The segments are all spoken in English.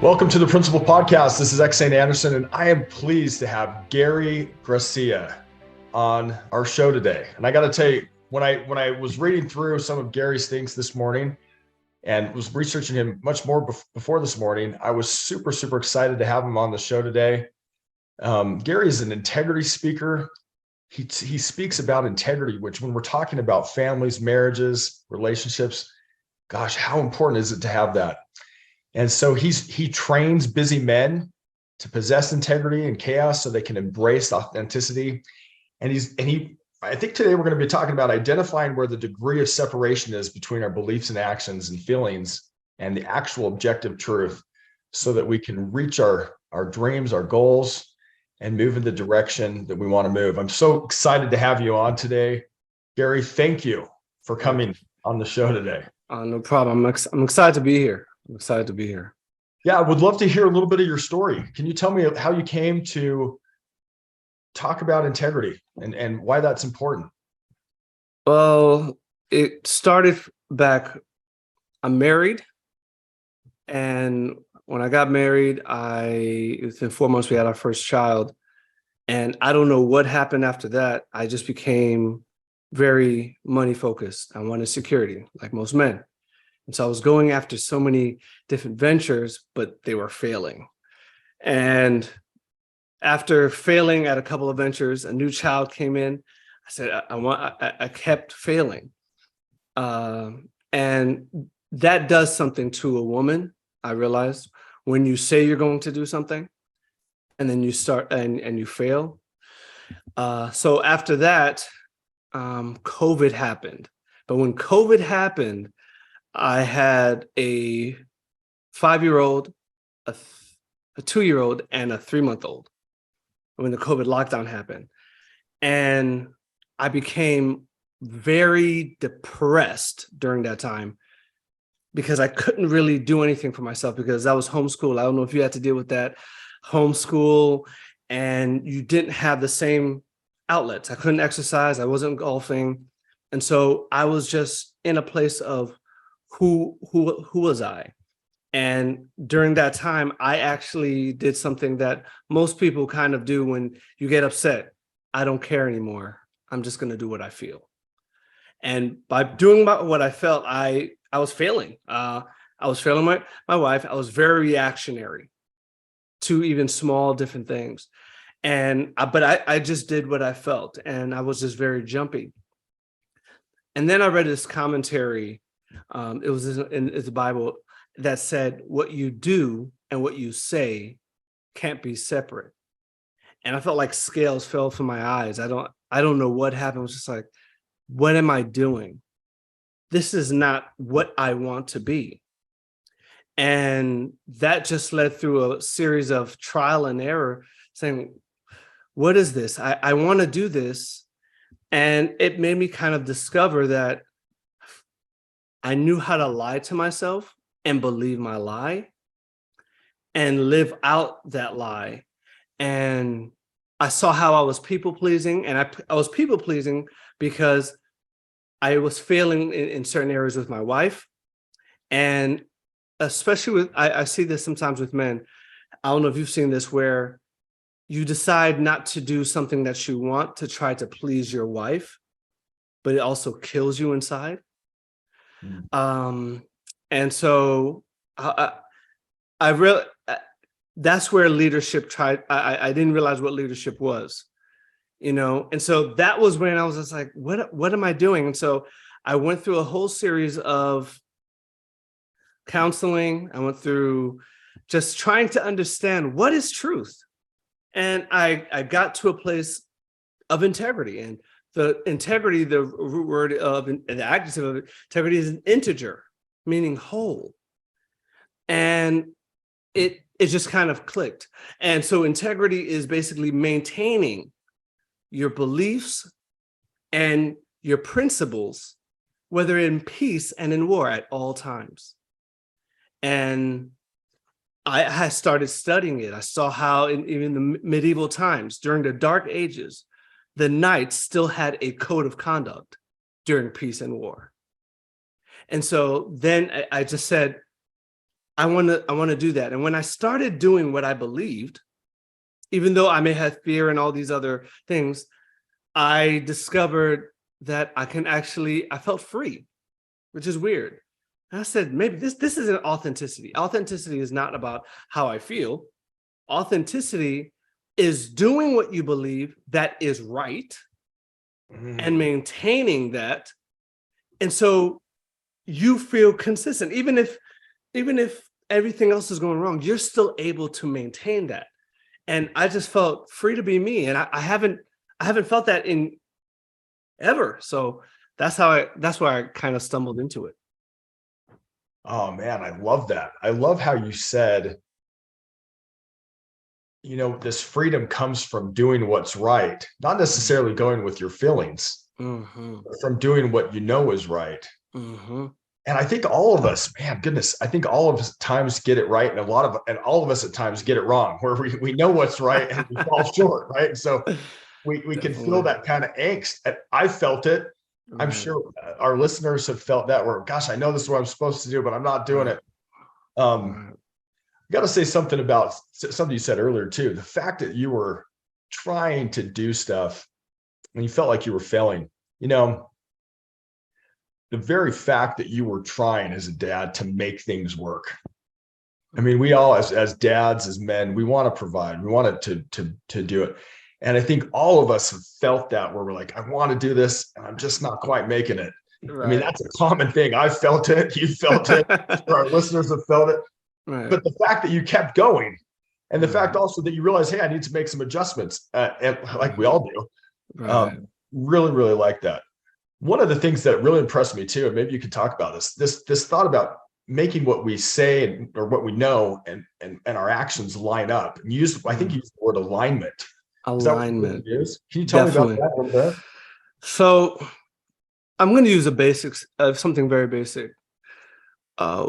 Welcome to the Principal Podcast. This is Xane Anderson, and I am pleased to have Gary Gracia on our show today. And I got to tell you, when I was reading through some of Gary's things this morning and was researching him much more before this morning, I was super excited to have him on the show today. Gary is an integrity speaker. He speaks about integrity, which when we're talking about families, marriages, relationships, gosh, how important is it to have that? And so he trains busy men to possess integrity and chaos so they can embrace authenticity. And I think today we're going to be talking about identifying where the degree of separation is between our beliefs and actions and feelings and the actual objective truth so that we can reach our dreams, our goals, and move in the direction that we want to move. I'm so excited to have you on today. Gary, thank you for coming on the show today. No problem. I'm excited to be here. Yeah, I would love to hear a little bit of your story. Can you tell me how you came to talk about integrity and why that's important? Well, it started back, I'm married. And when I got married, within 4 months, we had our first child. And I don't know what happened after that. I just became very money focused. I wanted security, like most men. And so I was going after so many different ventures, but they were failing. And after failing at a couple of ventures, a new child came in. I said, I kept failing. And that does something to a woman, I realized, when you say you're going to do something and then you start and you fail. So after that, COVID happened. But when COVID happened, I had a 5-year-old, a 2-year-old, and a 3-month-old when the COVID lockdown happened. And I became very depressed during that time because I couldn't really do anything for myself because I was homeschooled. I don't know if you had to deal with that, homeschool, and you didn't have the same outlets. I couldn't exercise. I wasn't golfing. And so I was just in a place of who was I? And during that time, I actually did something that most people kind of do when you get upset. I don't care anymore. I'm just going to do what I feel. And by doing what I felt, I was failing. I was failing my wife. I was very reactionary to even small different things. But I just did what I felt, and I was just very jumpy. And then I read this commentary. It was in the Bible that said, what you do and what you say can't be separate. And I felt like scales fell from my eyes. I don't know what happened. I was just like, what am I doing? This is not what I want to be. And that just led through a series of trial and error saying, what is this? I want to do this. And it made me kind of discover that I knew how to lie to myself and believe my lie and live out that lie. And I saw how I was people pleasing, and I was people pleasing because I was failing in certain areas with my wife. And especially I see this sometimes with men. I don't know if you've seen this, where you decide not to do something that you want to try to please your wife, but it also kills you inside. And so I really, that's where leadership I didn't realize what leadership was, and so that was when I was just like, what am I doing? And so I went through a whole series of counseling. I went through just trying to understand what is truth. And I got to a place of integrity, and the integrity, the root word of the adjective of integrity is an integer, meaning whole. And it just kind of clicked. And so integrity is basically maintaining your beliefs and your principles, whether in peace and in war, at all times. And I started studying it. I saw how even the medieval times, during the Dark Ages, the knights still had a code of conduct during peace and war. And so then I just said, I want to do that. And when I started doing what I believed, even though I may have fear and all these other things, I discovered that I felt free, which is weird. And I said, maybe this isn't authenticity. Authenticity is not about how I feel. Authenticity is doing what you believe that is right and maintaining that. And so you feel consistent, even if everything else is going wrong, you're still able to maintain that. And I just felt free to be me. And I haven't felt that in ever. So that's why I kind of stumbled into it. Oh man, I love that. I love how you said, this freedom comes from doing what's right, not necessarily going with your feelings, but from doing what you know is right. And I think all of us, man, goodness, I think all of us at times get it right. And all of us at times get it wrong, where we know what's right and we fall short, right? So we can feel that kind of angst. And I felt it. I'm sure our listeners have felt that, where, gosh, I know this is what I'm supposed to do, but I'm not doing it. I got to say something about something you said earlier too. The fact that you were trying to do stuff and you felt like you were failing, the very fact that you were trying as a dad to make things work. I mean, we all, as dads, as men, we want to provide, we want to do it. And I think all of us have felt that, where we're like, I want to do this and I'm just not quite making it. Right. I mean, that's a common thing. I felt it. You felt it. Our listeners have felt it. Right. But the fact that you kept going, and the fact also that you realize, hey, I need to make some adjustments, and like we all do, really, really like that. One of the things that really impressed me too, and maybe you could talk about this thought about making what we say or what we know and our actions line up. And I think you used the word alignment. Alignment. Can you tell me about that a little bit? So I'm going to use something very basic.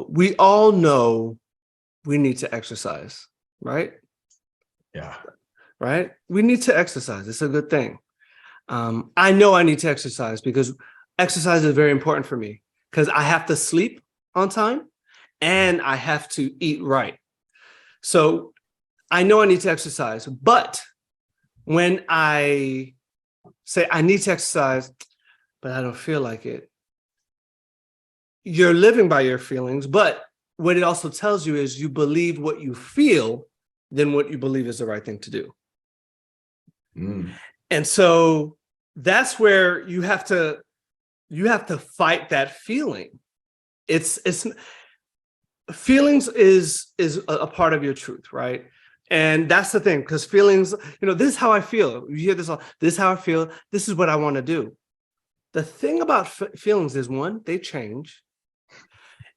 We all know we need to exercise, right? Yeah. Right? We need to exercise. It's a good thing. I know I need to exercise because exercise is very important for me, because I have to sleep on time and I have to eat right. So I know I need to exercise, but when I say I need to exercise, but I don't feel like it, you're living by your feelings. But what it also tells you is you believe what you feel, then what you believe is the right thing to do. And so that's where you have to fight that feeling. It's feelings is a part of your truth, right? And that's the thing, because feelings, this is how I feel. You hear this all, this is how I feel. This is what I want to do. The thing about feelings is, one, they change.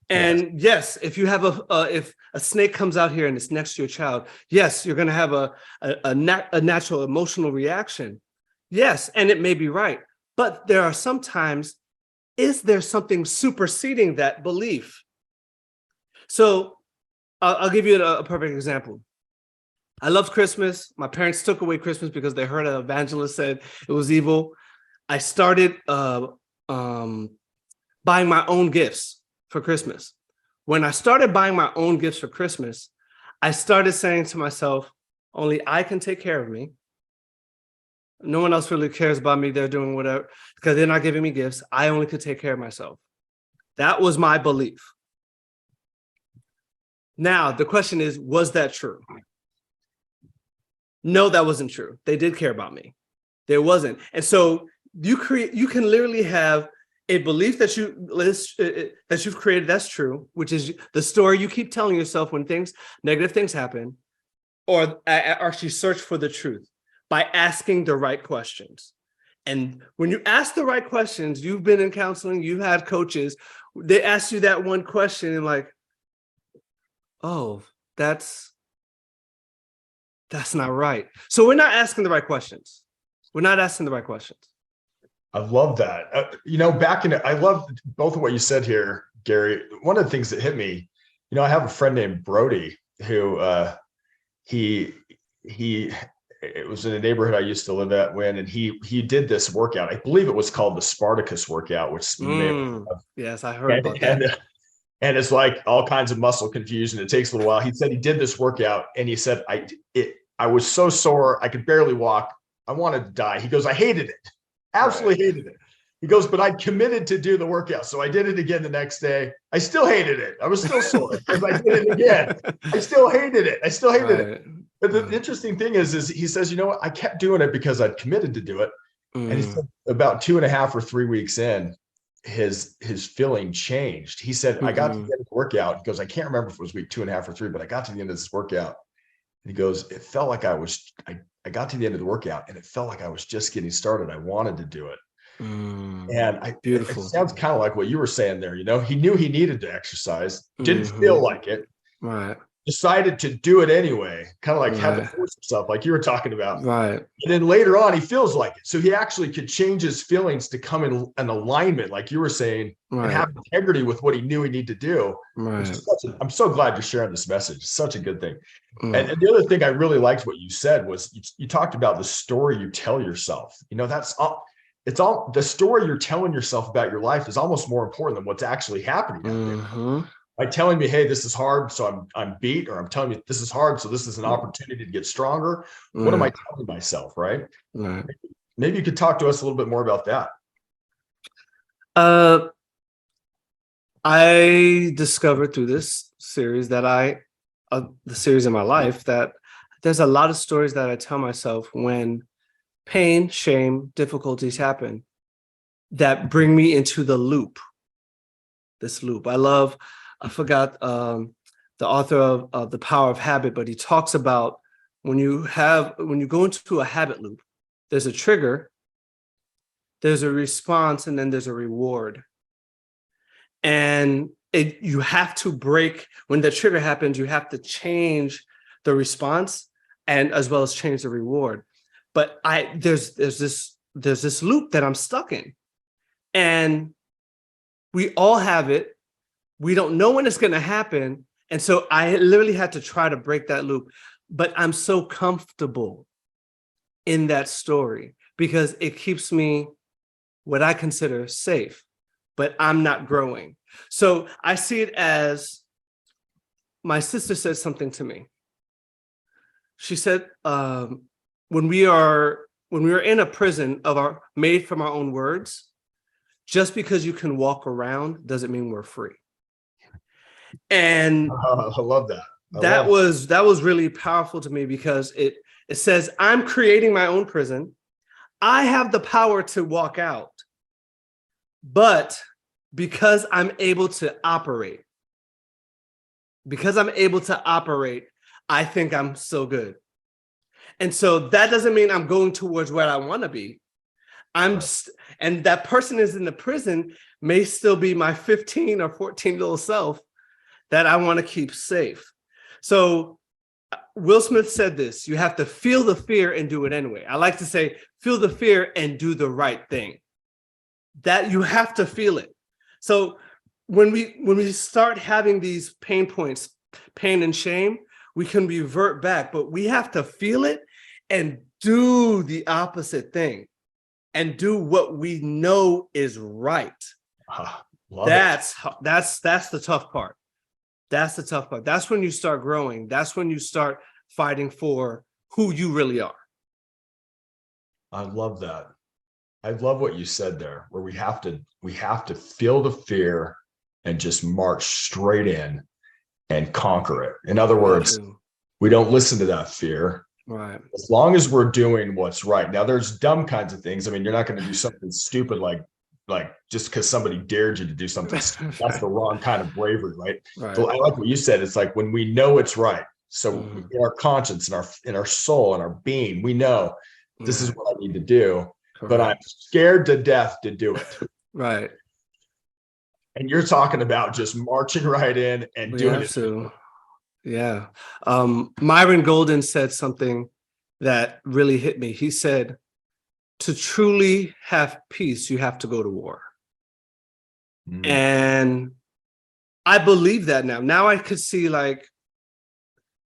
And yes, if you have if a snake comes out here and it's next to your child, yes, you're going to have a natural emotional reaction. Yes, and it may be right. But there are sometimes, is there something superseding that belief? So I'll give you a perfect example. I loved Christmas. My parents took away Christmas because they heard an evangelist said it was evil. I started buying my own gifts for Christmas. When I started buying my own gifts for Christmas, I started saying to myself, only I can take care of me. No one else really cares about me. They're doing whatever, because they're not giving me gifts. I only could take care of myself. That was my belief. Now, the question is, was that true? No, that wasn't true. They did care about me. There wasn't. And so you can literally have a belief that you've created that's true, which is the story you keep telling yourself when negative things happen, or actually search for the truth by asking the right questions. And when you ask the right questions, you've been in counseling, you've had coaches, they ask you that one question and like, oh, that's not right. So we're not asking the right questions. We're not asking the right questions. I love that. I love both of what you said here, Gary. One of the things that hit me, I have a friend named Brody who it was in a neighborhood I used to live at and he did this workout. I believe it was called the Spartacus workout, which yes, I heard about that. and it's like all kinds of muscle confusion. It takes a little while. He said he did this workout and he said, I was so sore. I could barely walk. I wanted to die. He goes, I hated it. Absolutely hated it. He goes, but I committed to do the workout. So I did it again the next day. I still hated it. I was still sore because I did it again. I still hated it. It. But the interesting thing is he says, you know what? I kept doing it because I'd committed to do it. And he said about 2.5 or 3 weeks in, his feeling changed. He said, I got to the end of the workout. He goes, I can't remember if it was week 2.5 or 3, but I got to the end of this workout. And he goes, it felt like I got to the end of the workout and it felt like I was just getting started. I wanted to do it. And beautiful. It sounds kind of like what you were saying there. He knew he needed to exercise, didn't feel like it, right? Decided to do it anyway, kind of like had to force himself, like you were talking about, right? And then later on, he feels like it, so he actually could change his feelings to come in an alignment, like you were saying, and have integrity with what he knew he needed to do. Right. I'm so glad you're sharing this message. It's such a good thing. And the other thing I really liked what you said was you talked about the story you tell yourself. That's all. It's all the story you're telling yourself about your life is almost more important than what's actually happening out there. By telling me, hey, this is hard, so I'm beat, or I'm telling you this is hard, so this is an opportunity to get stronger. What am I telling myself, right? Maybe you could talk to us a little bit more about that. I discovered through this series the series in my life, that there's a lot of stories that I tell myself when pain, shame, difficulties happen that bring me into the loop. This loop. I forgot the author of The Power of Habit, but he talks about when you go into a habit loop, there's a trigger, there's a response, and then there's a reward. And you have to break, when the trigger happens, you have to change the response and as well as change the reward. But there's this loop that I'm stuck in. And we all have it. We don't know when it's going to happen. And so I literally had to try to break that loop. But I'm so comfortable in that story because it keeps me what I consider safe, but I'm not growing. So I see it as, my sister said something to me. She said, when we are in a prison made from our own words, just because you can walk around doesn't mean we're free. And I love that. That was really powerful to me because it says I'm creating my own prison. I have the power to walk out, but because I'm able to operate, I think I'm so good. And so that doesn't mean I'm going towards where I want to be. And that person is in the prison may still be my 15 or 14-year-old self that I want to keep safe. So Will Smith said this, you have to feel the fear and do it anyway. I like to say, feel the fear and do the right thing. That you have to feel it. So when we start having these pain points, pain and shame, we can revert back, but we have to feel it and do the opposite thing and do what we know is right. That's the tough part. That's the tough part. That's when you start growing. That's when you start fighting for who you really are. I love that. I love what you said there, where we have to feel the fear and just march straight in and conquer it. In other words, we don't listen to that fear. Right. As long as we're doing what's right. Now, there's dumb kinds of things. I mean, you're not going to do something stupid like just because somebody dared you to do something. That's the wrong kind of bravery, right? So I like what you said. It's like when we know it's right. So in our conscience, in our soul, in our being, we know this is what I need to do. Correct. But I'm scared to death to do it. Right. And you're talking about just marching right in and doing it. Yeah. Myron Golden said something that really hit me. He said, to truly have peace, you have to go to war. And I believe that now. Now I could see like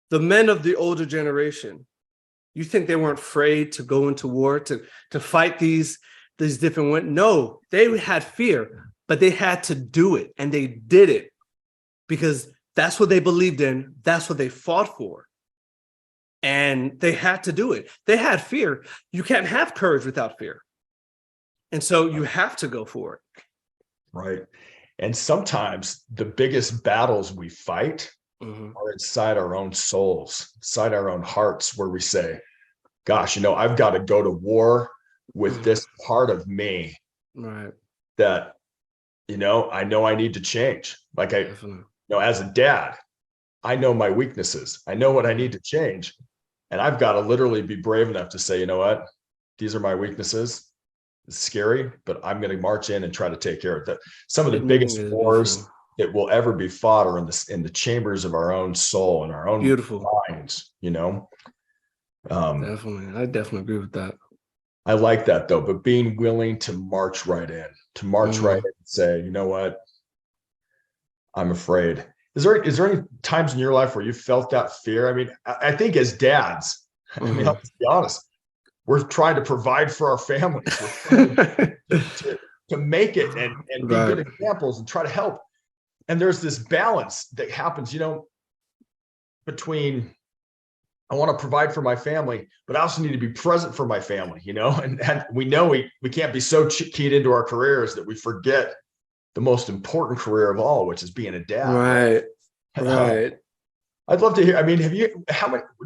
the men of the older generation. You think they weren't afraid to go into war, to fight these different ones? No, they had fear, but they had to do it, and they did it. because that's what they believed in. That's what they fought for. And they had to do it. They had fear. You can't have courage without fear. And so you have to go for it. Right. And sometimes the biggest battles we fight are inside our own souls, inside our own hearts, where we say, gosh, I've got to go to war with this part of me Right. that, I know I need to change. Like as a dad, I know my weaknesses. I know what I need to change. And I've got to literally be brave enough to say, you know what, these are my weaknesses. It's scary, but I'm going to march in and try to take care of that. Some of the biggest wars that will ever be fought are in the chambers of our own soul and our own minds, Definitely. I definitely agree with that. I like that though, but being willing to march right in, right in and say, you know what, I'm afraid. Is there any times in your life where you felt that fear? I mean, I think as dads, let's be honest, we're trying to provide for our families. We're trying to make it and be good examples and try to help. And there's this balance that happens, between I want to provide for my family, but I also need to be present for my family, and we know we can't be so keyed into our careers that we forget the most important career of all, which is being a dad. Right. I'd love to hear. I mean,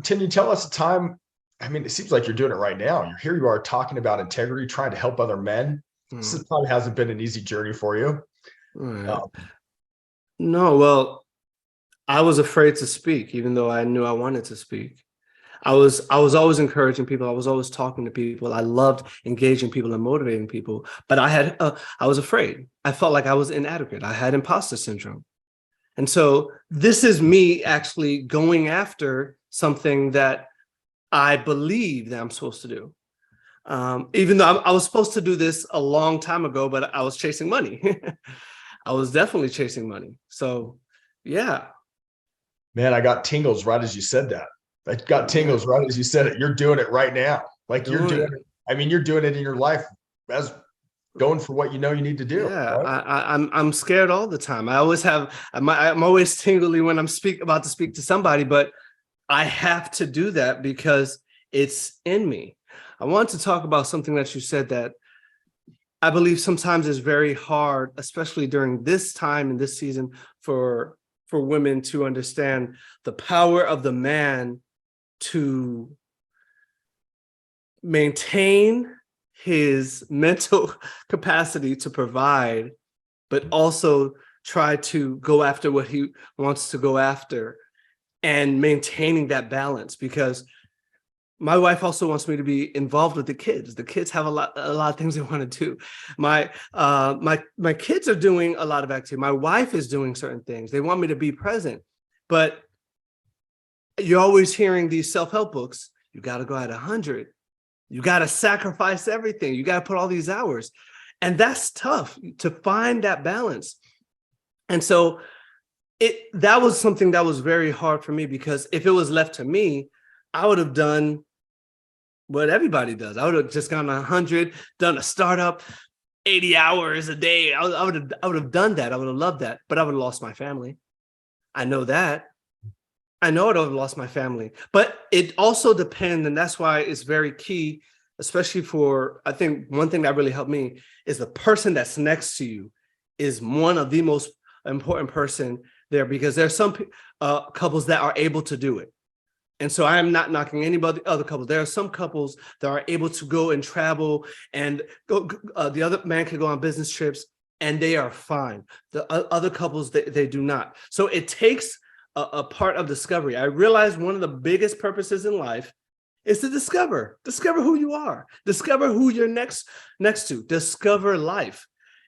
can you tell us a time? I mean, it seems like you're doing it right now. Here you are talking about integrity, trying to help other men. This probably hasn't been an easy journey for you. Right. No, well, I was afraid to speak, even though I knew I wanted to speak. I was always encouraging people. I was always talking to people. I loved engaging people and motivating people, but I was afraid. I felt like I was inadequate. I had imposter syndrome. And so this is me actually going after something that I believe that I'm supposed to do. Even though I was supposed to do this a long time ago, but I was chasing money. I was definitely chasing money. So, yeah. Man, I got tingles right as you said that. I got tingles right as you said it. You're doing it right now. Like you're doing it. I mean, you're doing it in your life as going for what you need to do. Yeah, right? I'm scared all the time. I'm always tingly when I'm about to speak to somebody, but I have to do that because it's in me. I want to talk about something that you said that I believe sometimes is very hard, especially during this time and this season for women to understand the power of the man to maintain his mental capacity to provide, but also try to go after what he wants to go after and maintaining that balance. Because my wife also wants me to be involved with the kids. The kids have a lot of things they want to do. My kids are doing a lot of activity. My wife is doing certain things. They want me to be present, but you're always hearing these self-help books. You got to go at 100. You got to sacrifice everything. You got to put all these hours. And that's tough to find that balance. And so that was something that was very hard for me, because if it was left to me, I would have done what everybody does. I would have just gone 100, done a startup, 80 hours a day. I would have done that. I would have loved that, but I would have lost my family. I know that. I know I would have lost my family, but it also depends. And that's why it's very key, especially I think one thing that really helped me is the person that's next to you is one of the most important person there, because there's some couples that are able to do it. And so I am not knocking other couples. There are some couples that are able to go and travel and go. The other man can go on business trips and they are fine. The other couples, they do not. So it takes a part of discovery. I realized one of the biggest purposes in life is to discover who you are, discover who you're next to, discover life.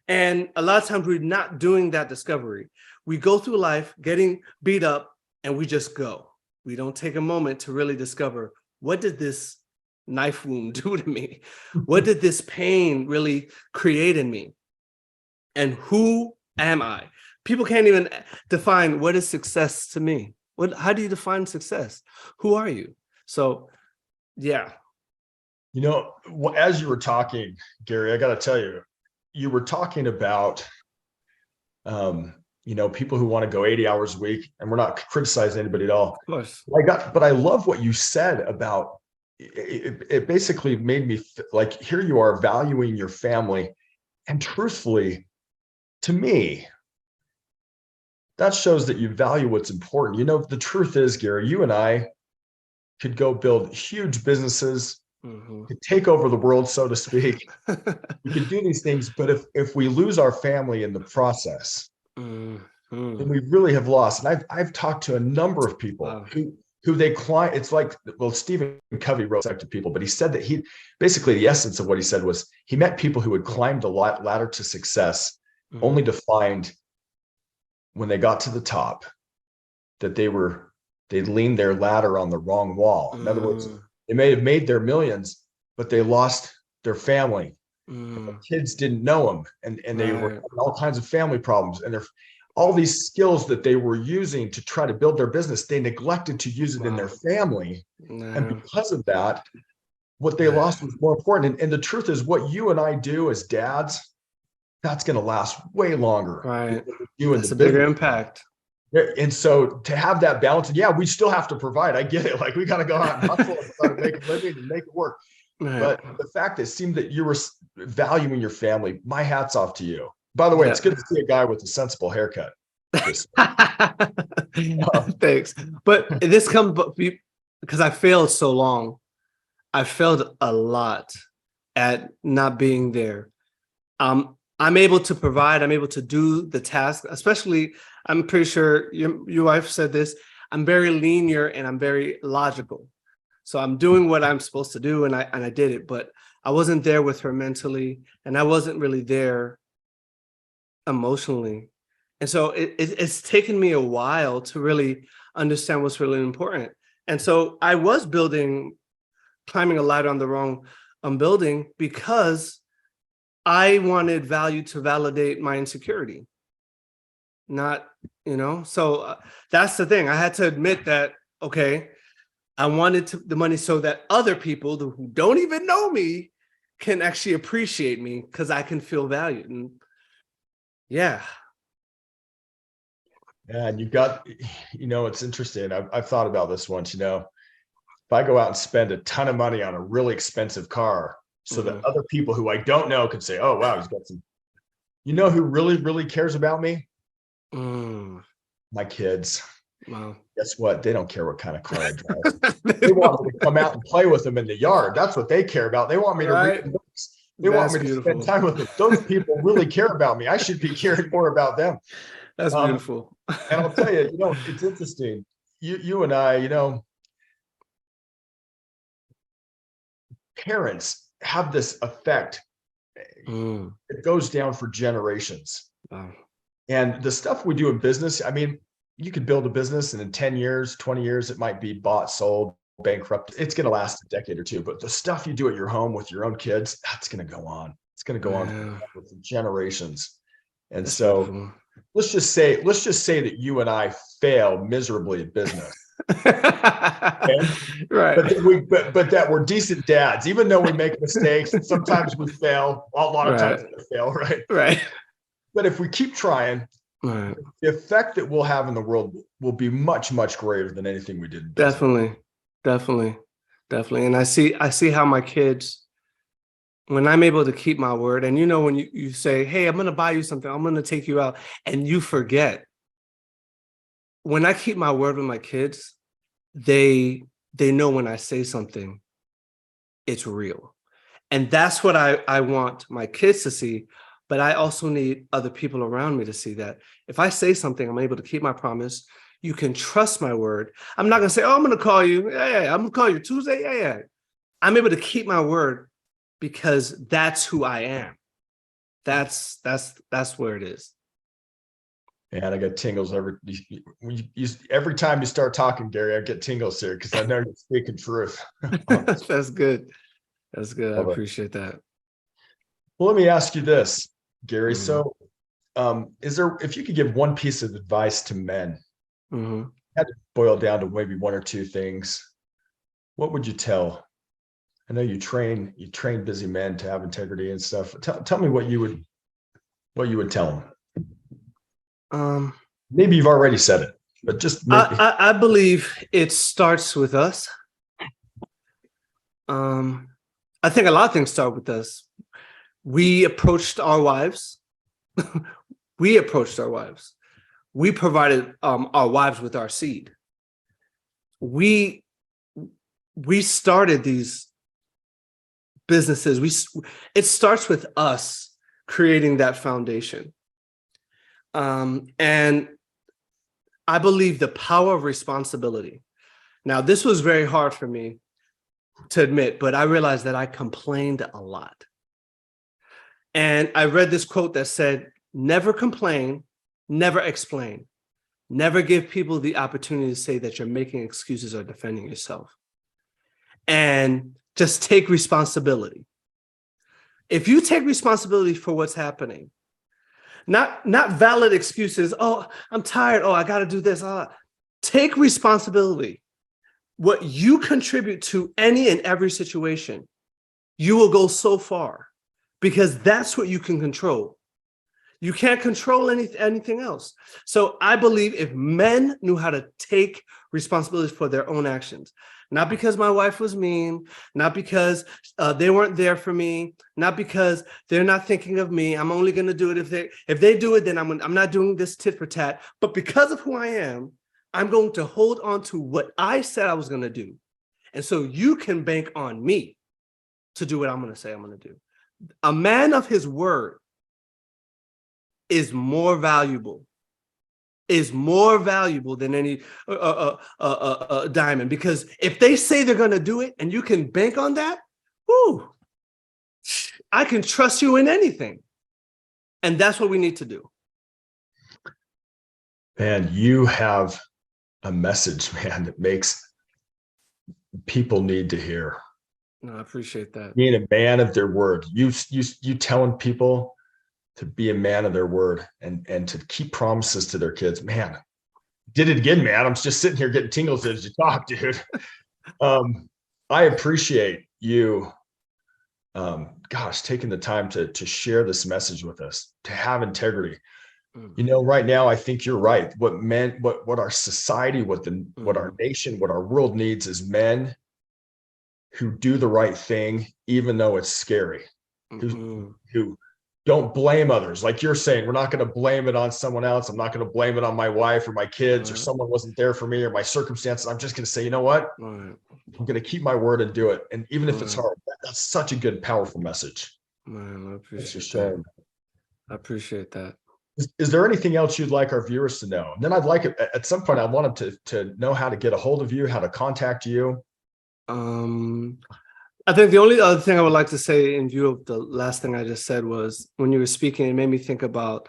And a lot of times we're not doing that discovery. We go through life getting beat up and we just go. We don't take a moment to really discover, what did this knife wound do to me? What did this pain really create in me? And who am I? People can't even define what is success to me. How do you define success? Who are you? So, yeah. As you were talking, Gary, I got to tell you, you were talking about people who want to go 80 hours a week, and we're not criticizing anybody at all. Of course. But I love what you said about it basically made me like, here you are valuing your family. And truthfully, to me, that shows that you value what's important. The truth is, Gary, you and I could go build huge businesses, could take over the world, so to speak. We could do these things, but if we lose our family in the process, then we really have lost. And I've talked to a number of people who they climb. It's like, well, Stephen Covey wrote to people, but he said that basically the essence of what he said was he met people who would climb the ladder to success only to find when they got to the top that they'd leaned their ladder on the wrong wall. In other words, they may have made their millions, but they lost their family. The kids didn't know them, and they were having all kinds of family problems, and all these skills that they were using to try to build their business, they neglected to use it in their family. And because of that, what they lost was more important. And the truth is, what you and I do as dads, that's going to last way longer. Right. That's a bigger impact. And so to have that balance, and yeah, we still have to provide. I get it. Like, we got to go out and hustle and try to make a living and make it work. Right. But the fact that it seemed that you were valuing your family, my hat's off to you. By the way, it's good to see a guy with a sensible haircut. Thanks. But this comes because I failed so long. I failed a lot at not being there. I'm able to provide. I'm able to do the task, especially, I'm pretty sure your wife said this, I'm very linear and I'm very logical. So I'm doing what I'm supposed to do, and I did it, but I wasn't there with her mentally, and I wasn't really there emotionally. And so it's taken me a while to really understand what's really important. And so I was climbing a ladder on the wrong building because I wanted value to validate my insecurity. Not, so that's the thing. I had to admit that, okay, I wanted the money so that other people who don't even know me can actually appreciate me because I can feel valued. And yeah. Yeah, and it's interesting. I've thought about this once. If I go out and spend a ton of money on a really expensive car so that other people who I don't know could say, oh, wow, he's got some, who really, really cares about me? My kids. Wow. Guess what? They don't care what kind of car I drive. They want me to come out and play with them in the yard. That's what they care about. They want me to read books. They want me to spend time with them. Those people really care about me. I should be caring more about them. That's beautiful. And I'll tell you, it's interesting. You and I, parents have this effect. It goes down for generations. Wow. And the stuff we do in business, I mean, you could build a business and in 10 years, 20 years, it might be bought, sold, bankrupt. It's going to last a decade or two. But the stuff you do at your home with your own kids, that's going to go on. It's going to go on for generations. And that's so beautiful. Let's just say that you and I fail miserably at business. Okay? Right. But that we're decent dads, even though we make mistakes and sometimes we fail. A lot of times we fail, right? Right. But if we keep trying, the effect that we'll have in the world will be much, much greater than anything we did in business. Definitely. And I see how my kids, when I'm able to keep my word, and when you say, hey, I'm going to buy you something, I'm going to take you out, and you forget. When I keep my word with my kids, they know when I say something, it's real. And that's what I want my kids to see. But I also need other people around me to see that if I say something, I'm able to keep my promise. You can trust my word. I'm not going to say, oh, I'm going to call you. Yeah, I'm going to call you Tuesday. Yeah. I'm able to keep my word because that's who I am. That's where it is. And I get tingles every time you start talking, Gary. I get tingles here because I know you're speaking truth. That's good. That's good. I appreciate that. Well, let me ask you this, Gary. So, if you could give one piece of advice to men, had to boil down to maybe one or two things, what would you tell? I know you train busy men to have integrity and stuff. Tell me what you would tell them. Um, Maybe you've already said it, but just maybe. I believe it starts with us. I think a lot of things start with us. We approached our wives. We approached our wives. We provided our wives with our seed. We started these businesses. It starts with us creating that foundation. And I believe the power of responsibility. Now, this was very hard for me to admit, but I realized that I complained a lot. And I read this quote that said, never complain, never explain, never give people the opportunity to say that you're making excuses or defending yourself. And just take responsibility. If you take responsibility for what's happening, not valid excuses, oh, I'm tired, oh, I got to do this. Take responsibility. What you contribute to any and every situation, you will go so far because that's what you can control. You can't control anything else. So I believe if men knew how to take responsibility for their own actions, not because my wife was mean, not because they weren't there for me, not because they're not thinking of me. I'm only going to do it if they do it, then I'm not doing this tit for tat. But because of who I am, I'm going to hold on to what I said I was going to do. And so you can bank on me to do what I'm going to say I'm going to do. A man of his word is more valuable than any diamond, because if they say they're going to do it and you can bank on that, whoo, I can trust you in anything. And that's what we need to do. Man, you have a message, man, that makes people need to hear. No, I appreciate that. Being a man of their word, you telling people to be a man of their word and to keep promises to their kids. Man, did it again, man. I'm just sitting here getting tingles as you talk, dude. I appreciate you, taking the time to share this message with us, to have integrity. You know, right now, I think you're right. What our society, what our nation, what our world needs is men who do the right thing, even though it's scary, who don't blame others. Like you're saying, we're not going to blame it on someone else. I'm not going to blame it on my wife or my kids or someone wasn't there for me or my circumstances. I'm just going to say, you know what? I'm going to keep my word and do it. And even if it's hard, that's such a good, powerful message. Man, I appreciate that. I appreciate that. Is there anything else you'd like our viewers to know? And then I'd like it at some point, I want them to know how to get a hold of you, how to contact you. I think the only other thing I would like to say in view of the last thing I just said was when you were speaking, it made me think about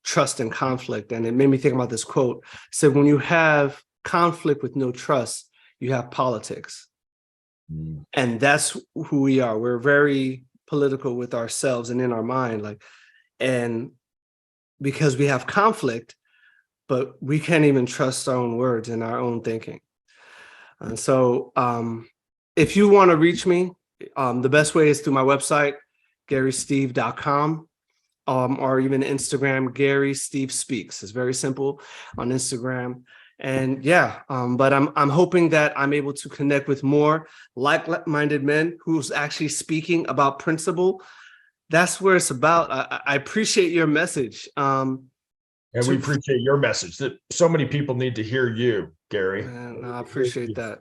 trust and conflict. And it made me think about this quote. It said, when you have conflict with no trust, you have politics. And that's who we are. We're very political with ourselves and in our mind. And because we have conflict, but we can't even trust our own words and our own thinking. And so if you want to reach me, the best way is through my website, GarySteve.com, or even Instagram, Gary Steve Speaks. It's very simple on Instagram. And but I'm hoping that I'm able to connect with more like-minded men who's actually speaking about principle. That's where it's about. I appreciate your message. And we appreciate your message that so many people need to hear you, Gary. And I appreciate that.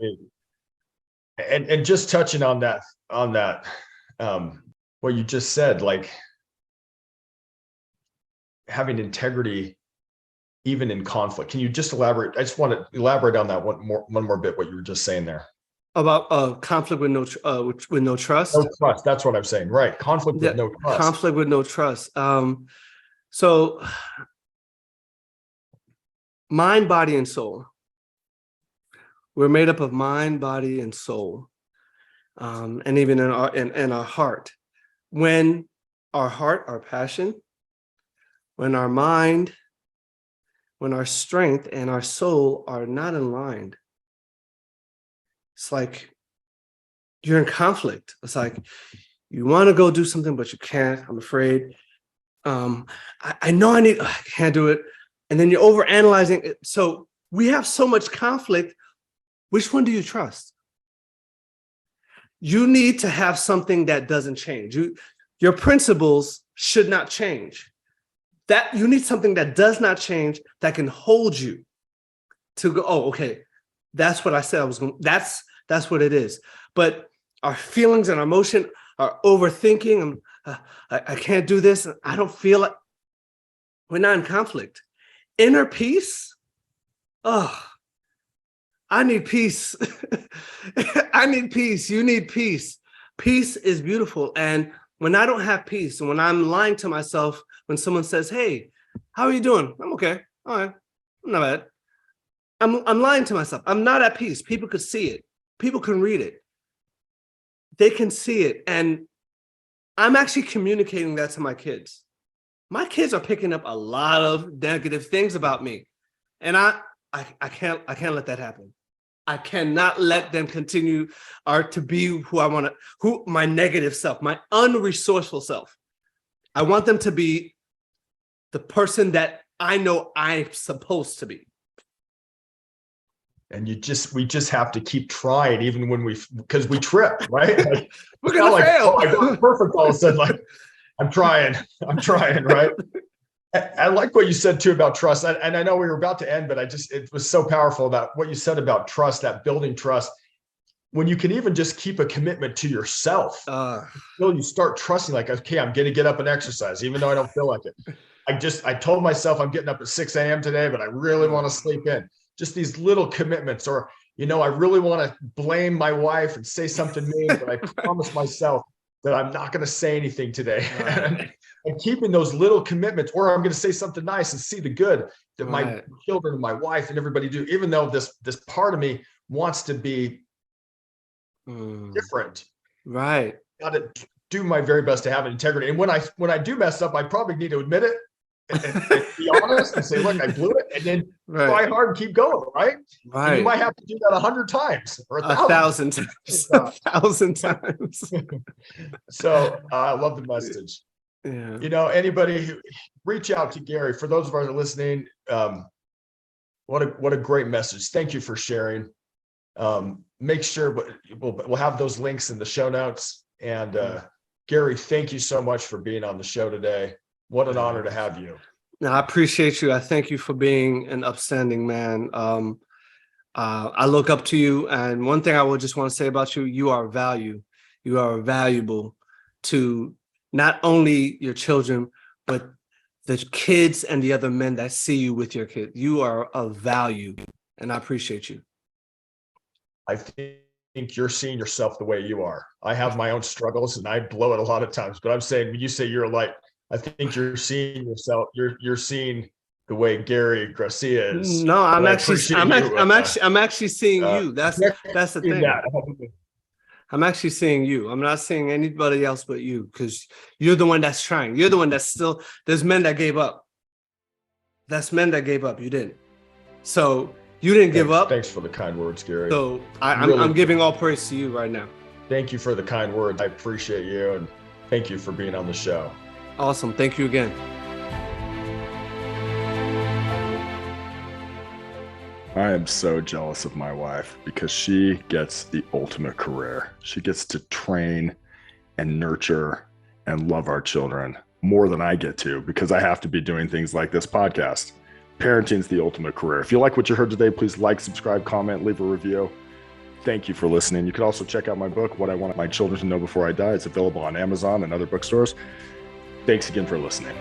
And just touching on that, what you just said, like having integrity even in conflict. Can you just elaborate? I just want to elaborate on that one more bit, what you were just saying there. About conflict with no trust. No trust. That's what I'm saying. Right. Conflict with no trust. Conflict with no trust. So mind, body, and soul. We're made up of mind, body, and soul. And even in our heart. When our heart, our passion, when our mind, when our strength and our soul are not aligned, it's like you're in conflict. It's like you want to go do something, but you can't. I'm afraid. I know I can't do it. And then you're overanalyzing it. So we have so much conflict. Which one do you trust? You need to have something that doesn't change. Your principles should not change. That you need something that does not change, that can hold you to go, oh, okay, that's what I said I was going. That's what it is. But our feelings and our emotion are overthinking. I can't do this. I don't feel like we're not in conflict. Inner peace. Oh, I need peace. I need peace. You need peace. Peace is beautiful. And when I don't have peace, and when I'm lying to myself, when someone says, hey, how are you doing? I'm okay. All right. I'm not bad. I'm lying to myself. I'm not at peace. People could see it. People can read it. They can see it. And I'm actually communicating that to my kids. My kids are picking up a lot of negative things about me. And I can't let that happen. I cannot let them continue to be who I want to, who my negative self, my unresourceful self. I want them to be the person that I know I'm supposed to be. And we just have to keep trying, even when because we trip, right? Like, we're gonna fail. Oh, I got perfect all of a sudden. Like, I'm trying, right? I like what you said too about trust. And I know we were about to end, but it was so powerful about what you said about trust, that building trust. When you can even just keep a commitment to yourself, until you start trusting, like, okay, I'm going to get up and exercise, even though I don't feel like it. I told myself I'm getting up at 6 a.m. today, but I really want to sleep in. Just these little commitments, or, I really want to blame my wife and say something mean, but I promise myself that I'm not going to say anything today. Right. And keeping those little commitments, or I'm going to say something nice and see the good that my children and my wife and everybody do, even though this part of me wants to be different. Right. Got to do my very best to have integrity. And when I do mess up, I probably need to admit it and be honest and say, look, I blew it, and then try hard and keep going, right? And you might have to do that 100 times or 1,000 times. 1,000 times. So I love the message. Yeah. Anybody who reach out to Gary. For those of us that are listening, what a great message. Thank you for sharing. Make sure we'll have those links in the show notes. And Gary, thank you so much for being on the show today. What an honor to have you. No, I appreciate you. I thank you for being an upstanding man. I look up to you. And one thing I would just want to say about you, you are value. You are valuable to not only your children, but the kids and the other men that see you with your kids. You are of value, and I appreciate you. I think you're seeing yourself the way you are. I have my own struggles, and I blow it a lot of times. But I'm saying, when you say you're a light, I think you're seeing yourself. You're seeing the way Gary Gracia is. No, I'm actually seeing you. That's the thing. I'm actually seeing you. I'm not seeing anybody else but you, because you're the one that's trying. You're the one that's still. There's men that gave up. That's men that gave up. You didn't. So you didn't give up. Thanks for the kind words, Gary. So I'm giving all praise to you right now. Thank you for the kind words. I appreciate you, and thank you for being on the show. Awesome. Thank you again. I am so jealous of my wife because she gets the ultimate career. She gets to train and nurture and love our children more than I get to, because I have to be doing things like this podcast. Parenting is the ultimate career. If you like what you heard today, please like, subscribe, comment, leave a review. Thank you for listening. You can also check out my book, What I Want My Children to Know Before I Die. It's available on Amazon and other bookstores. Thanks again for listening.